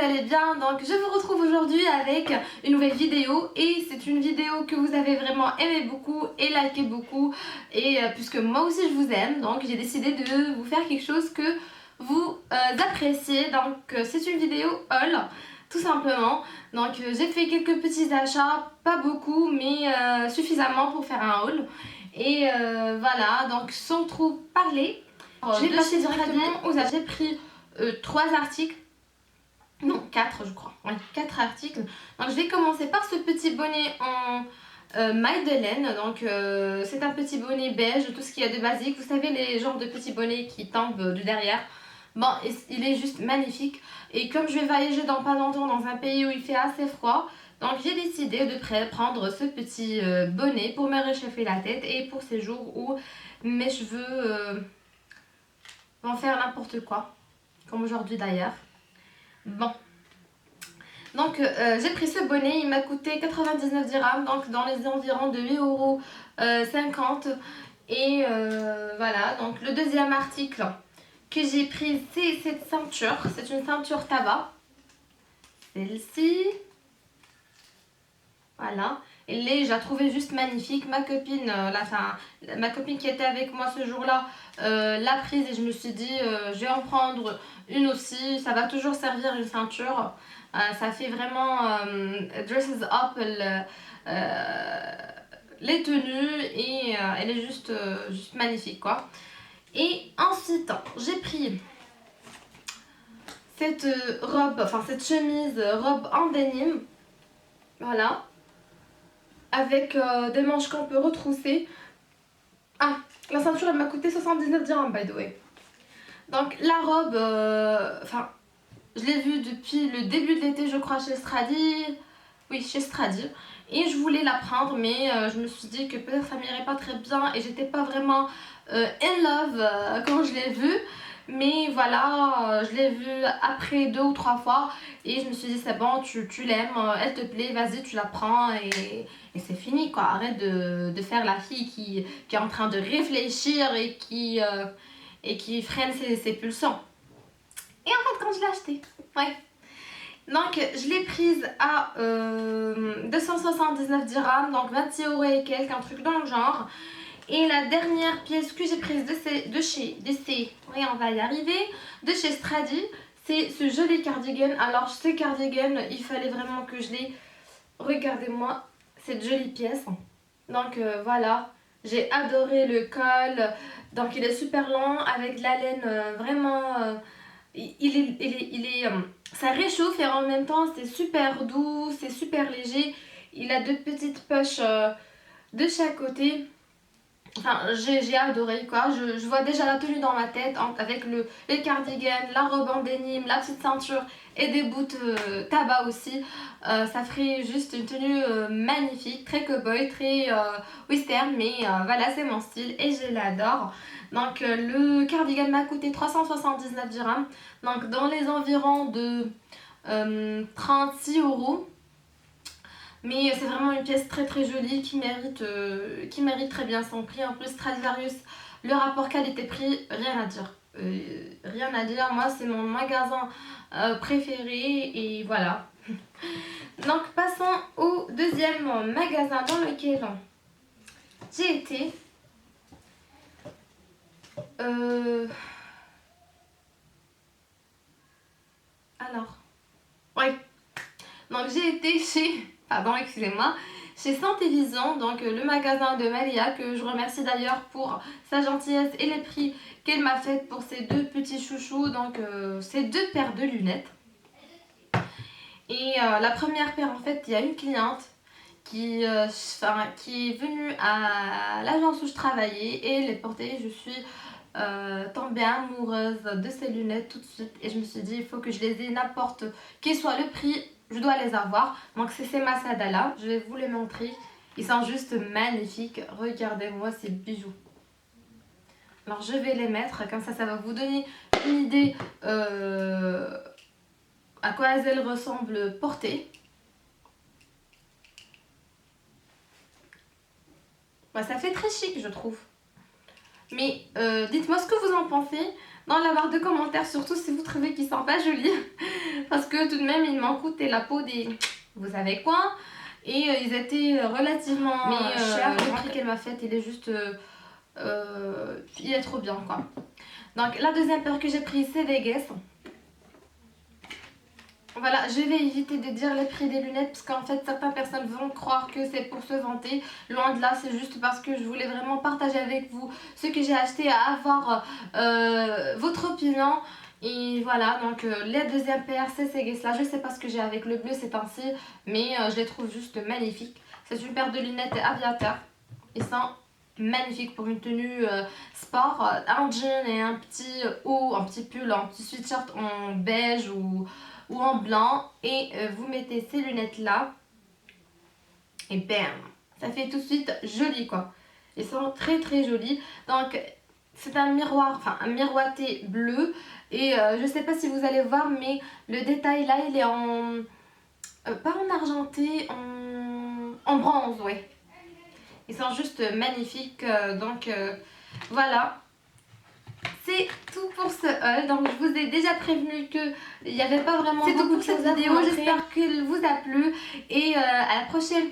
allez bien. Donc je vous retrouve aujourd'hui avec une nouvelle vidéo et c'est une vidéo que vous avez vraiment aimé beaucoup et liké beaucoup et puisque moi aussi je vous aime, donc j'ai décidé de vous faire quelque chose que vous appréciez. Donc c'est une vidéo haul tout simplement. Donc j'ai fait quelques petits achats, pas beaucoup mais suffisamment pour faire un haul et voilà. Donc sans trop parler, je vais passer directement aux achats. J'ai pris 3 articles, non 4 je crois, oui 4 articles. Donc je vais commencer par ce petit bonnet en maille de laine. Donc c'est un petit bonnet beige, tout ce qu'il y a de basique. Vous savez les genres de petits bonnets qui tombent de derrière. Bon, il est juste magnifique. Et comme je vais voyager dans pas longtemps dans un pays où il fait assez froid, donc j'ai décidé de prendre ce petit bonnet pour me réchauffer la tête et pour ces jours où mes cheveux vont faire n'importe quoi. Comme aujourd'hui d'ailleurs. Bon. Donc j'ai pris ce bonnet, il m'a coûté 99 dirhams, donc dans les environs de 8,50 €. Et voilà, donc le deuxième article que j'ai pris, c'est cette ceinture. C'est une ceinture tabac. Celle-ci. Voilà. Et je la trouvais juste magnifique. Ma copine, ma copine qui était avec moi ce jour-là, l'a prise et je me suis dit, je vais en prendre une aussi. Ça va toujours servir une ceinture. Ça fait vraiment dresses up les tenues et elle est juste magnifique quoi. Et ensuite, j'ai pris cette robe, enfin cette chemise robe en denim. Voilà. Avec des manches qu'on peut retrousser. Ah, la ceinture elle m'a coûté 79 dirhams by the way. Donc la robe, enfin, je l'ai vue depuis le début de l'été je crois chez Stradi. Oui, chez Stradi. Et je voulais la prendre mais je me suis dit que peut-être ça m'irait pas très bien et j'étais pas vraiment in love quand je l'ai vue. Mais voilà, je l'ai vue après 2 ou 3 fois et je me suis dit c'est bon, tu l'aimes, elle te plaît, vas-y tu la prends et c'est fini quoi. Arrête de faire la fille qui est en train de réfléchir et qui freine ses pulsions. Et en fait quand je l'ai acheté, ouais. Donc je l'ai prise à 279 dirhams, donc 26 € et quelques, un truc dans le genre. Et la dernière pièce que j'ai prise oui on va y arriver, de chez Stradi, c'est ce joli cardigan. Alors ce cardigan, il fallait vraiment que je l'ai. Regardez-moi cette jolie pièce. Donc voilà, j'ai adoré le col. Donc il est super long avec de la laine vraiment... ça réchauffe et en même temps c'est super doux, c'est super léger. Il a 2 petites poches de chaque côté. Enfin, j'ai adoré quoi. Je vois déjà la tenue dans ma tête avec les cardigans, la robe en denim, la petite ceinture et des boots tabac aussi. Ça ferait juste une tenue magnifique, très cowboy, très western, mais voilà, c'est mon style et je l'adore. Donc le cardigan m'a coûté 379 dirhams, donc dans les environs de 36 €. Mais c'est vraiment une pièce très très jolie qui mérite très bien son prix. En plus Stradivarius, le rapport qualité-prix, rien à dire. Rien à dire, moi c'est mon magasin préféré et voilà. Donc passons au deuxième magasin dans lequel j'ai été. Alors, oui. Donc j'ai été chez... Pardon, excusez-moi. Chez Santé Vision, donc le magasin de Malia, que je remercie d'ailleurs pour sa gentillesse et les prix qu'elle m'a fait pour ces 2 petits chouchous, donc ces 2 paires de lunettes. Et la première paire, en fait, il y a une cliente qui est venue à l'agence où je travaillais et elle les portait. Je suis tombée amoureuse de ces lunettes tout de suite et je me suis dit il faut que je les ai, n'importe quel soit le prix, je dois les avoir. Donc c'est ces Masada là, je vais vous les montrer. Ils sont juste magnifiques, regardez-moi ces bijoux. Alors je vais les mettre, comme ça va vous donner une idée à quoi elles ressemblent portées. Ouais, ça fait très chic je trouve. Mais dites-moi ce que vous en pensez dans la barre de commentaires, surtout si vous trouvez qu'ils sont pas jolis. Parce que tout de même, ils m'ont coûté la peau des... Vous savez quoi? Et ils étaient relativement chers. Le prix qu'elle m'a fait, il est juste... il est trop bien, quoi. Donc, la deuxième paire que j'ai prise, c'est des Guess. Voilà, je vais éviter de dire les prix des lunettes parce qu'en fait certaines personnes vont croire que c'est pour se vanter. Loin de là, c'est juste parce que je voulais vraiment partager avec vous ce que j'ai acheté, à avoir votre opinion. Et voilà, donc la deuxième paire, c'est ces Guess là. Je sais pas ce que j'ai avec le bleu ces temps-ci, mais je les trouve juste magnifiques. C'est une paire de lunettes aviateur. Ils sont magnifiques pour une tenue sport. Un jean et un petit haut, un petit pull, un petit sweatshirt en beige ou en blanc, et vous mettez ces lunettes là et bam, ça fait tout de suite joli, quoi. Ils sont très très jolis. Donc c'est un miroir, enfin un miroité bleu, et je sais pas si vous allez voir, mais le détail là il est en pas en argenté, en bronze, ouais. Ils sont juste magnifiques, donc voilà. C'est tout pour ce haul, donc je vous ai déjà prévenu qu'il n'y avait pas vraiment beaucoup de choses à vidéo. J'espère qu'il vous a plu et à la prochaine.